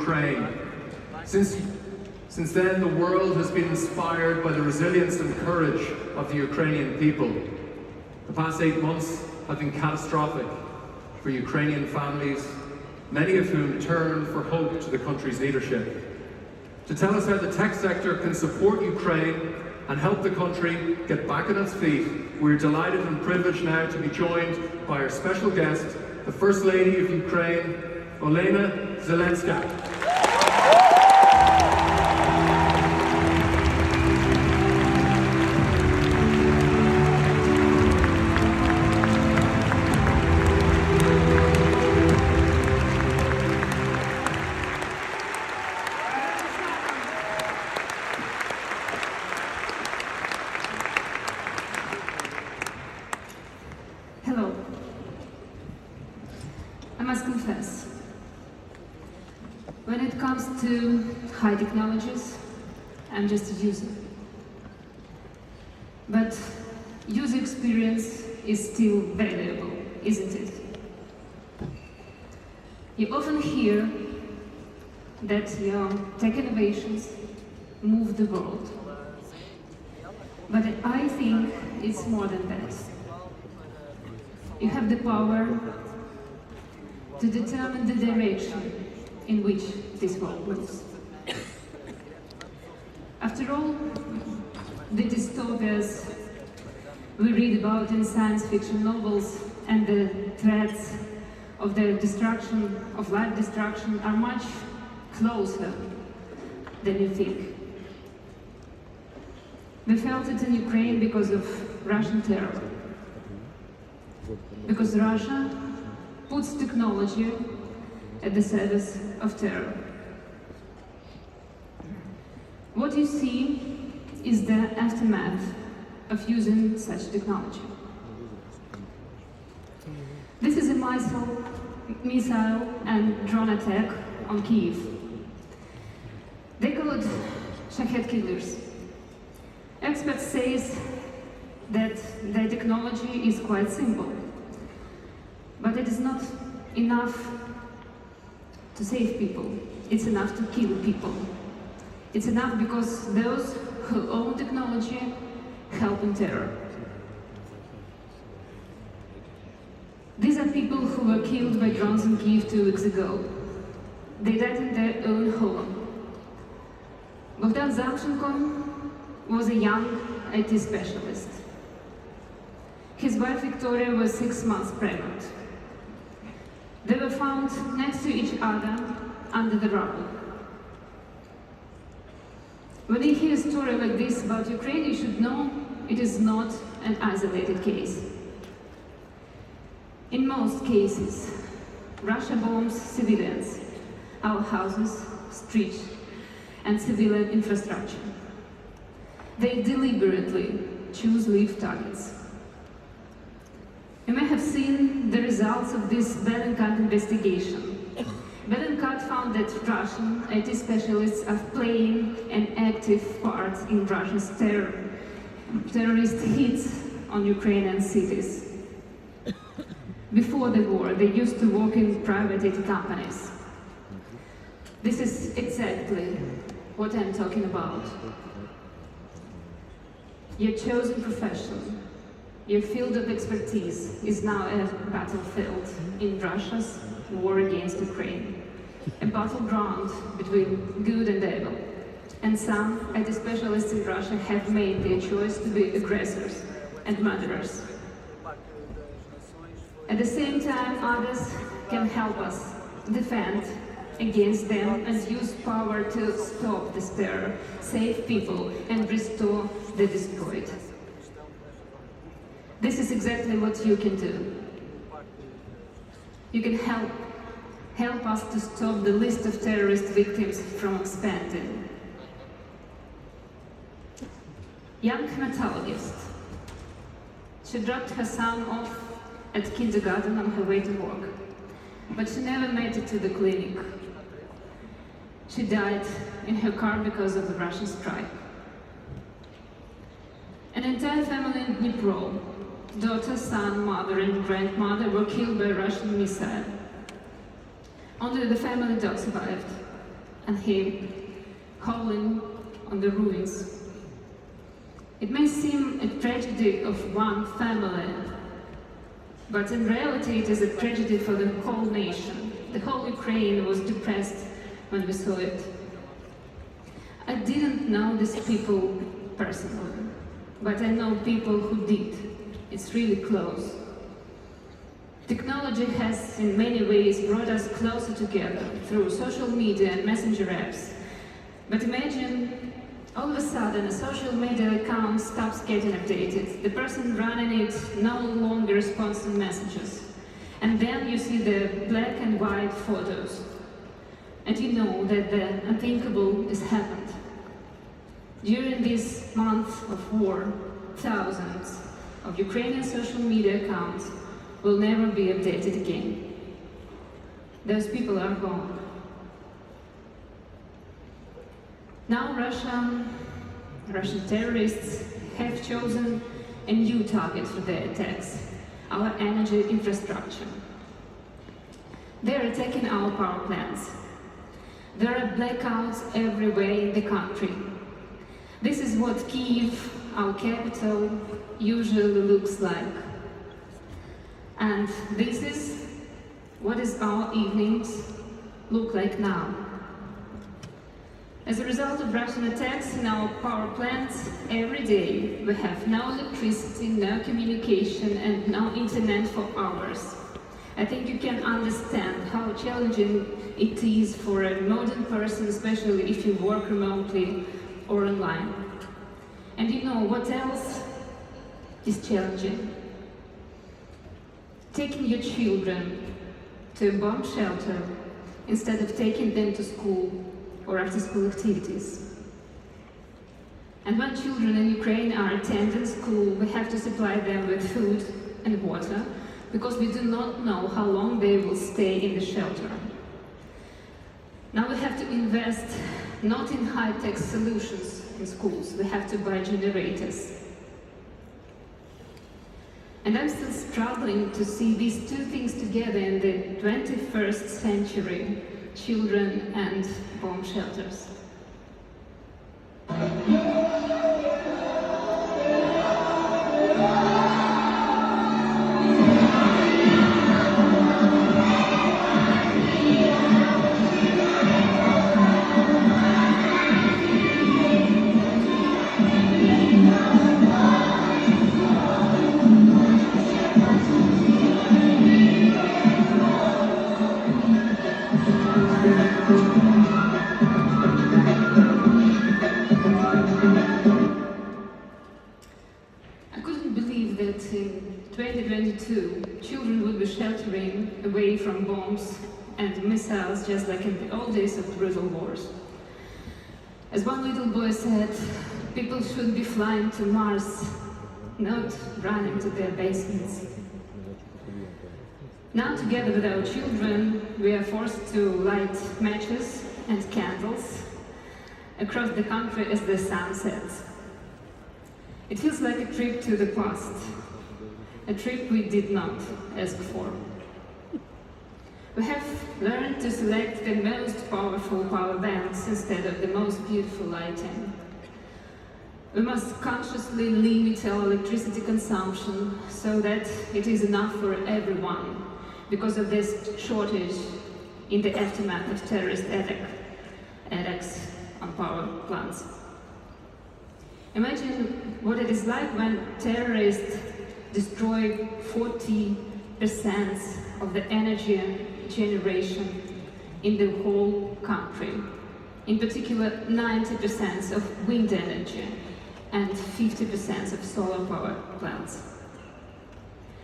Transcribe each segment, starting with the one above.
Ukraine. Since then, the world has been inspired by the resilience and courage of the Ukrainian people. The past 8 months have been catastrophic for Ukrainian families, many of whom turn for hope to the country's leadership. To tell us how the tech sector can support Ukraine and help the country get back on its feet, we're delighted and privileged now to be joined by our special guest, the First Lady of Ukraine, Oleni Zeleńska. Hello. I must confess, when it comes to high technologies, I'm just a user. But user experience is still valuable, isn't it? You often hear that your tech innovations move the world. But I think it's more than that. You have the power to determine the direction in which this world moves. After all, the dystopias we read about in science fiction novels and the threats of the destruction, of life destruction, are much closer than you think. We felt it in Ukraine because of Russian terror. Because Russia puts technology at the service of terror. What you see is the aftermath of using such technology. This is a missile and drone attack on Kyiv. They call it Shahed killers. Experts say that the technology is quite simple. But it is not enough to save people. It's enough to kill people. It's enough because those who own technology help in terror. These are people who were killed by drones in Kyiv 2 weeks ago. They died in their own home. Bogdan Zamchenko was a young IT specialist. His wife Victoria was 6 months pregnant. They were found next to each other under the rubble. When you hear a story like this about Ukraine, you should know it is not an isolated case. In most cases, Russia bombs civilians, our houses, streets, and civilian infrastructure. They deliberately choose live targets. You may have seen the results of this Bellingcat investigation. Bellingcat found that Russian IT specialists are playing an active part in Russia's terrorist hits on Ukrainian cities. Before the war, they used to work in private IT companies. This is exactly what I'm talking about. Your chosen profession, your field of expertise is now a battlefield in Russia's war against Ukraine, a battleground between good and evil. And some IT specialists in Russia have made their choice to be aggressors and murderers. At the same time, others can help us defend against them and use power to stop this terror, save people, and restore the destroyed. This is exactly what you can do. You can help us to stop the list of terrorist victims from expanding. Young metallurgist. She dropped her son off at kindergarten on her way to work, but she never made it to the clinic. She died in her car because of the Russian strike. An entire family in Dnipro, daughter, son, mother, and grandmother were killed by a Russian missile. Only the family dog survived. and him howling on the ruins. It may seem a tragedy of one family, but in reality it is a tragedy for the whole nation. The whole Ukraine was depressed when we saw it. I didn't know these people personally, but I know people who did. It's really close. Technology has in many ways brought us closer together through social media and messenger apps. But imagine all of a sudden a social media account stops getting updated. The person running it no longer responds to messages. And then you see the black and white photos. And you know that the unthinkable has happened. During this month of war, thousands of Ukrainian social media accounts will never be updated again. Those people are gone. Now Russian terrorists have chosen a new target for their attacks, our energy infrastructure. They are attacking our power plants. There are blackouts everywhere in the country. This is what Kyiv, our capital, usually looks like. And this is what our evenings look like now. As a result of Russian attacks in our power plants, every day we have no electricity, no communication, and no internet for hours. I think you can understand how challenging it is for a modern person, especially if you work remotely or online. And you know what else is challenging? Taking your children to a bomb shelter instead of taking them to school or after-school activities. And when children in Ukraine are attending school, we have to supply them with food and water because we do not know how long they will stay in the shelter. Now we have to invest not in high-tech solutions in schools, we have to buy generators. And I'm still struggling to see these two things together in the 21st century, children and bomb shelters. Children would be sheltering away from bombs and missiles just like in the old days of brutal wars. As one little boy said, people should be flying to Mars, not running to their basements. Now, together with our children, we are forced to light matches and candles across the country as the sun sets. It feels like a trip to the past. A trip we did not ask for. We have learned to select the most powerful power banks instead of the most beautiful lighting. We must consciously limit our electricity consumption so that it is enough for everyone because of this shortage in the aftermath of terrorist attacks on power plants. Imagine what it is like when terrorists destroy 40% of the energy generation in the whole country. In particular, 90% of wind energy and 50% of solar power plants.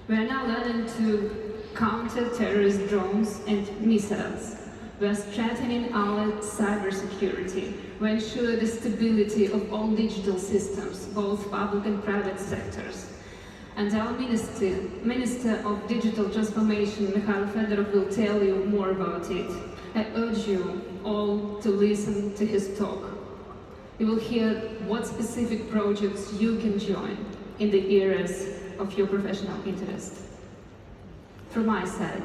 We are now learning to counter terrorist drones and missiles. We are strengthening our cybersecurity. We ensure the stability of all digital systems, both public and private sectors. And our Minister of Digital Transformation, Mikhail Fedorov, will tell you more about it. I urge you all to listen to his talk. You will hear what specific projects you can join in the areas of your professional interest. From my side,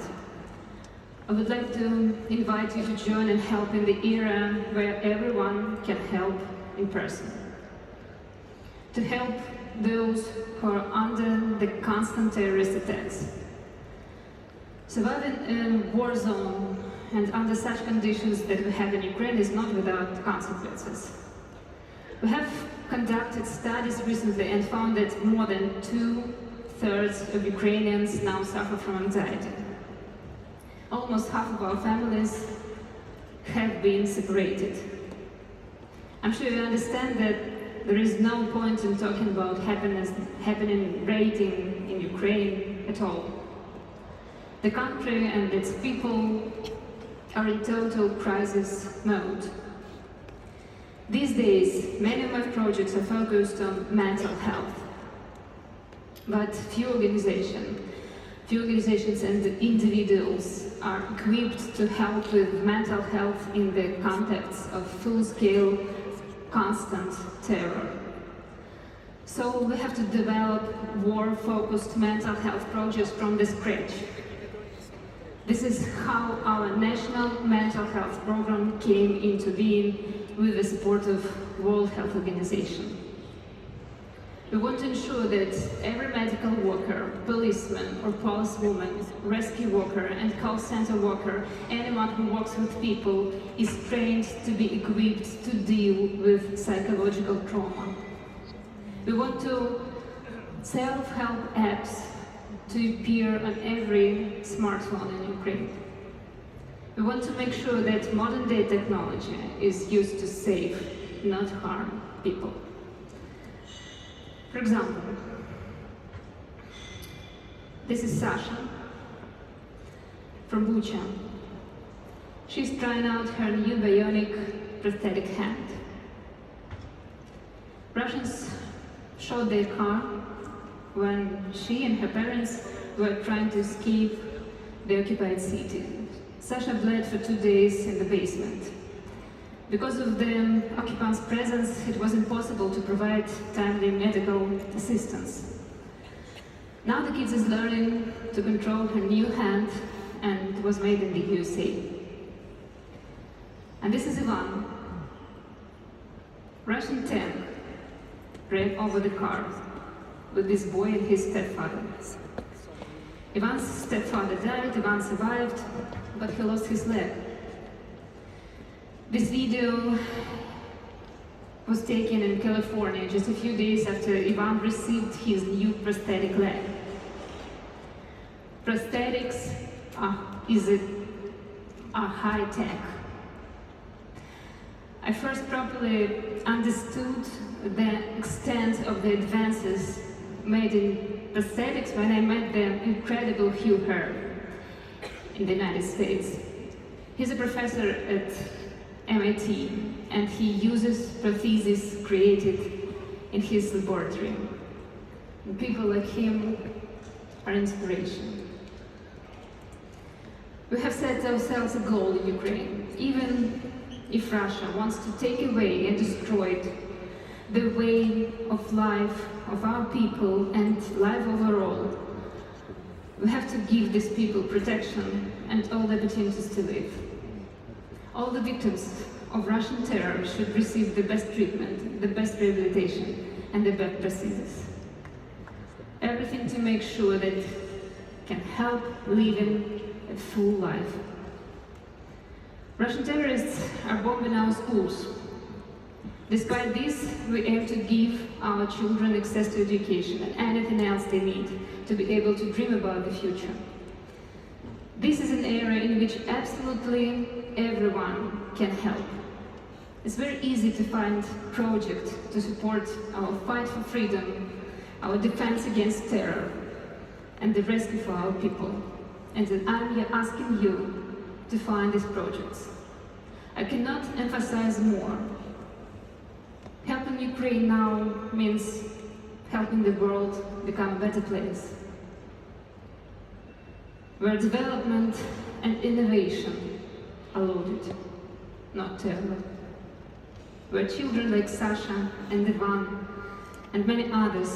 I would like to invite you to join and help in the era where everyone can help in person. To help those who are under the constant terrorist attacks. Surviving in a war zone and under such conditions that we have in Ukraine is not without consequences. We have conducted studies recently and found that more than 2/3 of Ukrainians now suffer from anxiety. Almost half of our families have been separated. I'm sure you understand that there is no point in talking about happening rating in Ukraine at all. The country and its people are in total crisis mode. These days, many of my projects are focused on mental health, but few organizations and individuals are equipped to help with mental health in the context of full-scale, constant terror. So we have to develop war-focused mental health projects from the scratch. This is how our national mental health program came into being with the support of World Health Organization. We want to ensure that every medical worker, policeman or policewoman, rescue worker and call center worker, anyone who works with people, is trained to be equipped to deal with psychological trauma. We want to self-help apps to appear on every smartphone in Ukraine. We want to make sure that modern-day technology is used to save, not harm people. For example, this is Sasha from Bucha. She's trying out her new bionic prosthetic hand. Russians shot their car when she and her parents were trying to escape the occupied city. Sasha bled for 2 days in the basement. Because of the occupants' presence, it was impossible to provide timely medical assistance. Now the kid is learning to control her new hand, and it was made in the USA. And this is Ivan. Russian tank ran over the car with this boy and his stepfather. Ivan's stepfather died, Ivan survived, but he lost his leg. This video was taken in California just a few days after Ivan received his new prosthetic leg. Prosthetics are high tech. I first properly understood the extent of the advances made in prosthetics when I met the incredible Hugh Herb in the United States. He's a professor at MIT, and he uses prostheses created in his laboratory. And people like him are inspiration. We have set ourselves a goal in Ukraine. Even if Russia wants to take away and destroy the way of life of our people and life overall, we have to give these people protection and all the opportunities to live. All the victims of Russian terror should receive the best treatment, the best rehabilitation, and the best prosthesis. Everything to make sure that can help living a full life. Russian terrorists are bombing our schools. Despite this, we aim to give our children access to education and anything else they need to be able to dream about the future. This is an area in which absolutely everyone can help. It's very easy to find projects to support our fight for freedom, our defense against terror, and the rescue for our people. And I'm asking you to find these projects. I cannot emphasize more. Helping Ukraine now means helping the world become a better place, where development and innovation are loaded, not terror, where children like Sasha and Ivan and many others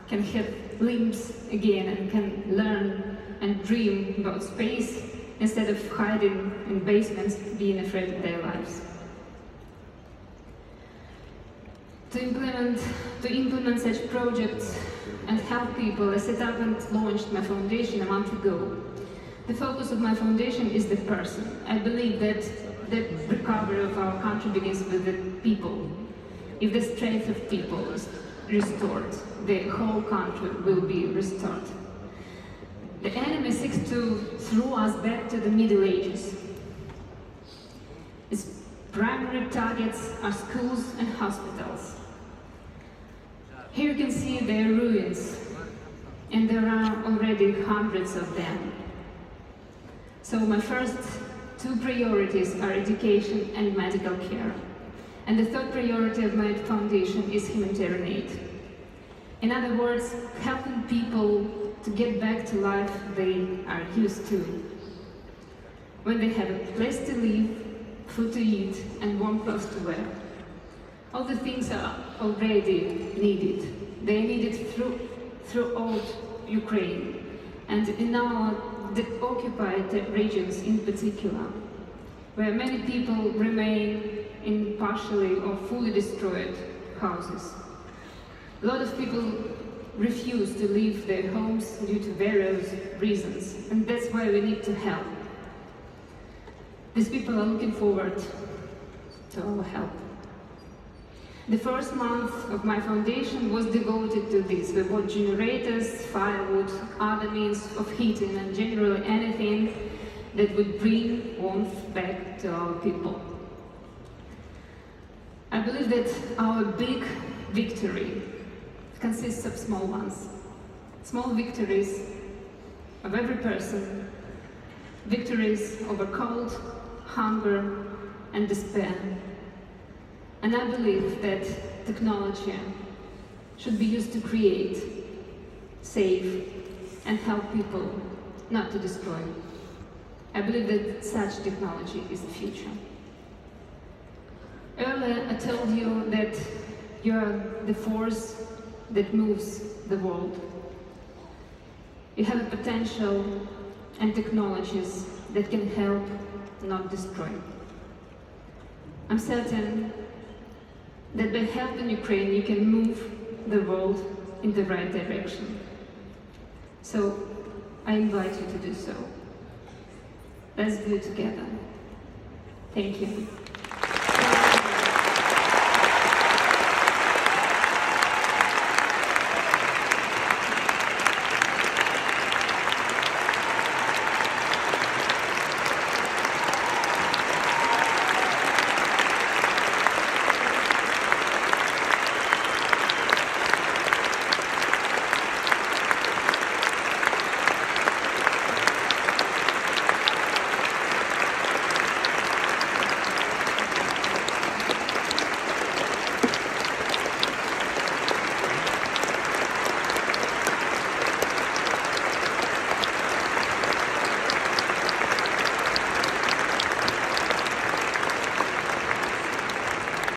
can have limbs again and can learn and dream about space instead of hiding in basements, being afraid of their lives. To implement such projects and help people, I set up and launched my foundation a month ago. The focus of my foundation is the person. I believe that the recovery of our country begins with the people. If the strength of people is restored, the whole country will be restored. The enemy seeks to throw us back to the Middle Ages. Its primary targets are schools and hospitals. Here you can see their ruins, and there are already hundreds of them. So my first two priorities are education and medical care. And the third priority of my foundation is humanitarian aid. In other words, helping people to get back to life they are used to. When they have a place to live, food to eat, and warm clothes to wear. All the things are already needed. They are needed throughout Ukraine and in the occupied regions in particular, where many people remain in partially or fully destroyed houses. A lot of people refuse to leave their homes due to various reasons, and that's why we need to help. These people are looking forward to our help. The first month of my foundation was devoted to this. We bought generators, firewood, other means of heating, and generally anything that would bring warmth back to our people. I believe that our big victory consists of small ones. Small victories of every person, victories over cold, hunger, and despair. And I believe that technology should be used to create, save, and help people, not to destroy. I believe that such technology is the future. Earlier, I told you that you are the force that moves the world. You have a potential and technologies that can help, not destroy. I'm certain that by helping Ukraine, you can move the world in the right direction. So, I invite you to do so. Let's do it together. Thank you.